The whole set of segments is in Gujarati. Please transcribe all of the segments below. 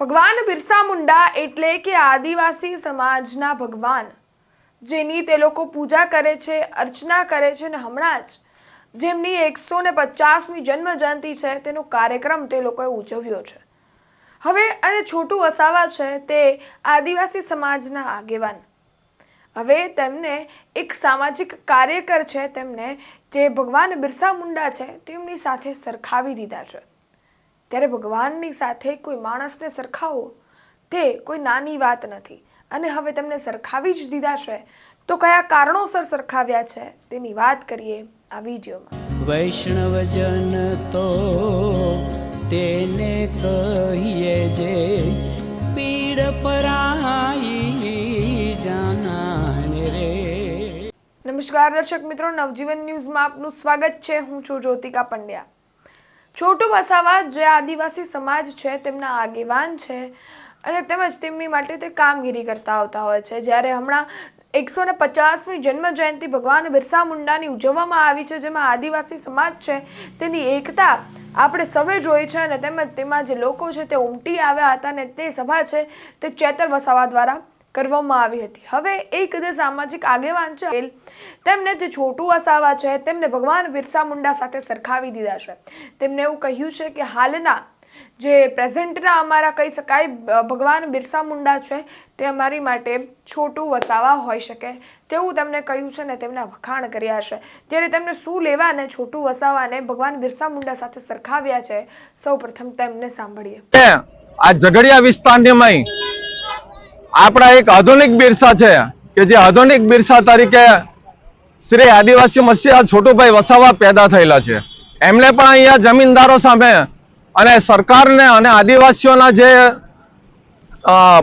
ભગવાન બિરસા મુંડા એટલે કે આદિવાસી સમાજના ભગવાન, જેની તે લોકો પૂજા કરે છે, અર્ચના કરે છે અને હમણાં જ જેમની 150મી જન્મ જયંતિ છે તેનો કાર્યક્રમ તે લોકોએ ઉજવ્યો છે. હવે અને છોટુ વસાવા છે તે આદિવાસી સમાજના આગેવાન. હવે તેમને એક સામાજિક કાર્યકર છે, તેમને જે ભગવાન બિરસા મુંડા છે તેમની સાથે સરખાવી દીધા છે. ત્યારે ભગવાનની સાથે કોઈ માણસને સરખાવો તે કોઈ નાની વાત નથી અને હવે તેમને સરખાવી જ દીધા છે. તો કયા કારણોસર સરખાવ્યા છે તેની વાત કરીએ આ વિડીયોમાં. વૈષ્ણવજન તો તેને કહીએ જે પીડ પરાઈ જાનાને રે. નમસ્કાર દર્શક મિત્રો, નવજીવન ન્યૂઝમાં આપનું સ્વાગત છે. હું છું જ્યોતિકા પંડ્યા. છોટુ વસાવા જે આદિવાસી સમાજ છે તેમના આગેવાન છે અને તેમજ તેમની માટે તે કામગીરી કરતા આવતા હોય છે. જ્યારે હમણાં 150મી જન્મ જયંતિ ભગવાન બિરસા મુંડાની ઉજવવામાં આવી છે, જેમાં આદિવાસી સમાજ છે તેની એકતા આપણે સૌએ જોઈ છે અને તેમજ તેમાં જે લોકો છે તે ઉમટી આવ્યા હતા અને તે સભા છે તે ચેતર વસાવા દ્વારા કરવામાં આવી હતી. હવે એક જે સામાજિક આગેવાન છે તેમને જે છોટુ વસાવા છે તેમને ભગવાન બિરસા મુંડા સાથે સરખાવી દીધા છે. તેમને એવું કહ્યું છે કે હાલના જે પ્રેઝન્ટના અમારા કહી શકાય ભગવાન બિરસા મુંડા છે તે અમારી માટે છોટુ વસાવા હોઈ શકે તેવું તેમને કહ્યું છે ને તેમના વખાણ કર્યા છે. ત્યારે તેમને શું લેવા અને છોટુ વસાવાને ભગવાન બિરસા મુંડા સાથે સરખાવ્યા છે, સૌ પ્રથમ તેમને સાંભળીએ. આ ઝઘડિયા વિસ્તારની આપણા એક આધુનિક બિરસા છે કે જે આધુનિક બિરસા તરીકે શ્રી આદિવાસી મસીહા છોટુભાઈ વસાવા પેદા થયેલા છે. એમણે પણ અહીંયા જમીનદારો સામે અને સરકારને અને આદિવાસીઓના જે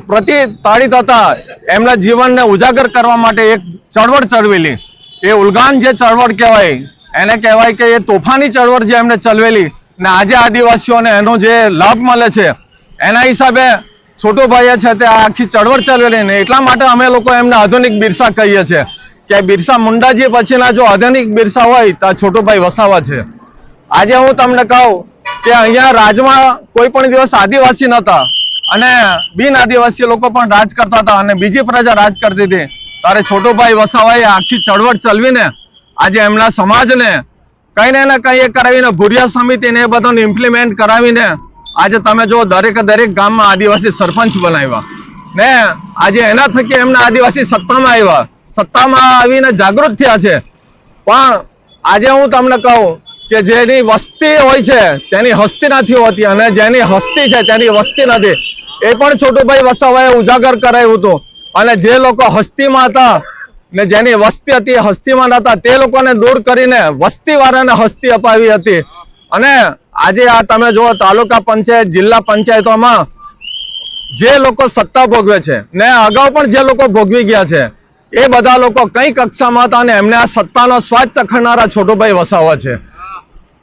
પ્રતિતાડિત હતા એમના જીવનને ઉજાગર કરવા માટે એક ચળવળ ચળવેલી. એ ઉલગાન જે ચળવળ કહેવાય એને કહેવાય કે એ તોફાની ચળવળ જે એમને ચળવેલી ને આજે આદિવાસીઓને એનો જે લાભ મળે છે એના હિસાબે છોટુભાઈએ છે તે આખી ચળવળ ચળવેલી ને એટલા માટે અમે લોકો એમને આધુનિક બિરસા કહીએ છીએ કે બિરસા મુંડાજી પછીના જો આધુનિક બિરસા હોય તો છોટુભાઈ વસાવા છે. આજે હું તમને કહું કે અહીંયા રાજમાં કોઈ પણ દિવસ આદિવાસી નહોતા અને બિન આદિવાસી લોકો પણ રાજ કરતા હતા અને બીજી પ્રજા રાજ કરતી હતી. ત્યારે છોટુભાઈ વસાવાએ આખી ચળવળ ચલવીને આજે એમના સમાજને કઈ ને કઈ કરાવીને ભુરિયા સમિતિને એ બધાને ઇમ્પ્લિમેન્ટ કરાવીને આજે તમે જો દરેક ગામમાં આદિવાસી સરપંચ બનાવ્યા ને આજે એના થકી એમના આદિવાસી સત્તામાં આવ્યા, સત્તામાં આવીને જાગૃત થયા છે. પણ આજે હું તમને કહું કે જેની વસ્તી હોય છે તેની હસ્તી નથી હોતી અને જેની હસ્તી છે તેની વસ્તી નથી. એ પણ છોટુભાઈ વસાવાએ ઉજાગર કરાવ્યું હતું અને જે લોકો હસ્તીમાં હતા ને જેની વસ્તી હતી હસ્તીમાં નતા તે લોકોને દૂર કરીને વસ્તી વાળાને હસ્તી અપાવી હતી. અને આજે આ તમે જુઓ તાલુકા પંચાયત, જિલ્લા પંચાયતોમાં જે લોકો સત્તા ભોગવે છે ને અગાઉ પણ જે લોકો ભોગવી ગયા છે એ બધા લોકો કઈ કક્ષામાં હતા અને એમને આ સત્તાનો સ્વાદ ચખણનારા છોટુભાઈ વસાવા છે.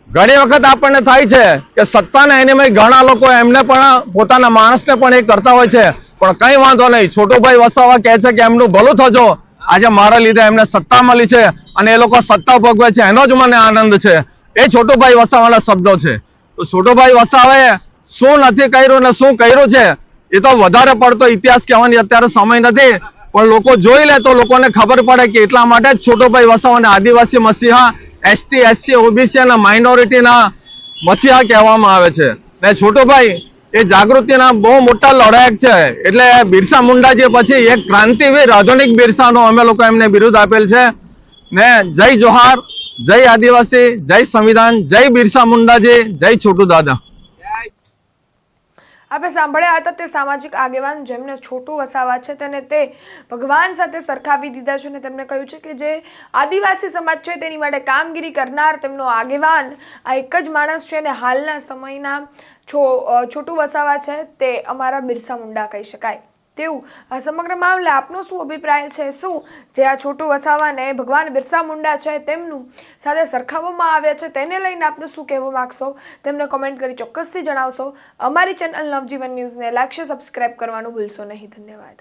ઘણી વખત આપણને થાય છે કે સત્તાના એનેમય ઘણા લોકો એમને પણ પોતાના માણસને પણ એ કરતા હોય છે, પણ કઈ વાંધો નહીં. છોટુભાઈ વસાવા કહે છે કે એમનું ભલું થજો. આજે મારા લીધે એમને સત્તા મળી છે અને એ લોકો સત્તા ભોગવે છે એનો જ મને આનંદ છે. એ છોટુભાઈ વસાવાના શબ્દો છે. તો છોટુભાઈ વસાવાએ શું નથી કર્યું ને શું કર્યું છે એ તો વધારે પડતો ઇતિહાસ કહેવાની અત્યારે સમય નથી, પણ લોકો જોઈ લે તો લોકોને ખબર પડે કે એટલા માટે જ છોટુભાઈ વસાવાને આદિવાસી મસીહા, એસટી, એસસી, ઓબીસી અને માઇનોરિટીના મસીહા કહેવામાં આવે છે. ને છોટુભાઈ એ જાગૃતિના બહુ મોટા લડાયક છે. એટલે બિરસા મુંડાજી પછી એક ક્રાંતિવીર આધુનિક બિરસાનો અમે લોકો એમને બિરુદ આપેલ છે. ને જય જોહાર, જય આદિવાસી, જય સંવિધાન, જય બિરસા મુંડાજી, જય છોટુ દાદા. આપણે સાંભળ્યા હતા તે સામાજિક આગેવાન જેમને છોટુ વસાવા છે તેને તે ભગવાન સાથે સરખાવી દીધા છે અને તેમને કહ્યું છે કે જે આદિવાસી સમાજ છે તેની માટે કામગીરી કરનાર તેમનો આગેવાન આ એક જ માણસ છે અને હાલના સમયના છોટુ વસાવા છે તે અમારા બિરસા મુંડા કહી શકાય તેવું. આ સમગ્ર મામલે આપનો શું અભિપ્રાય છે? શું જે આ છોટુ વસાવાને ભગવાન બિરસા મુંડા છે તેમનું સાથે સરખાવવામાં આવ્યા છે તેને લઈને આપનું શું કહેવા માંગશો તેમને કોમેન્ટ કરી ચોક્કસથી જણાવશો. અમારી ચેનલ નવજીવન ન્યૂઝને લાઈક, શેર, સબસ્ક્રાઇબ કરવાનું ભૂલશો નહીં. ધન્યવાદ.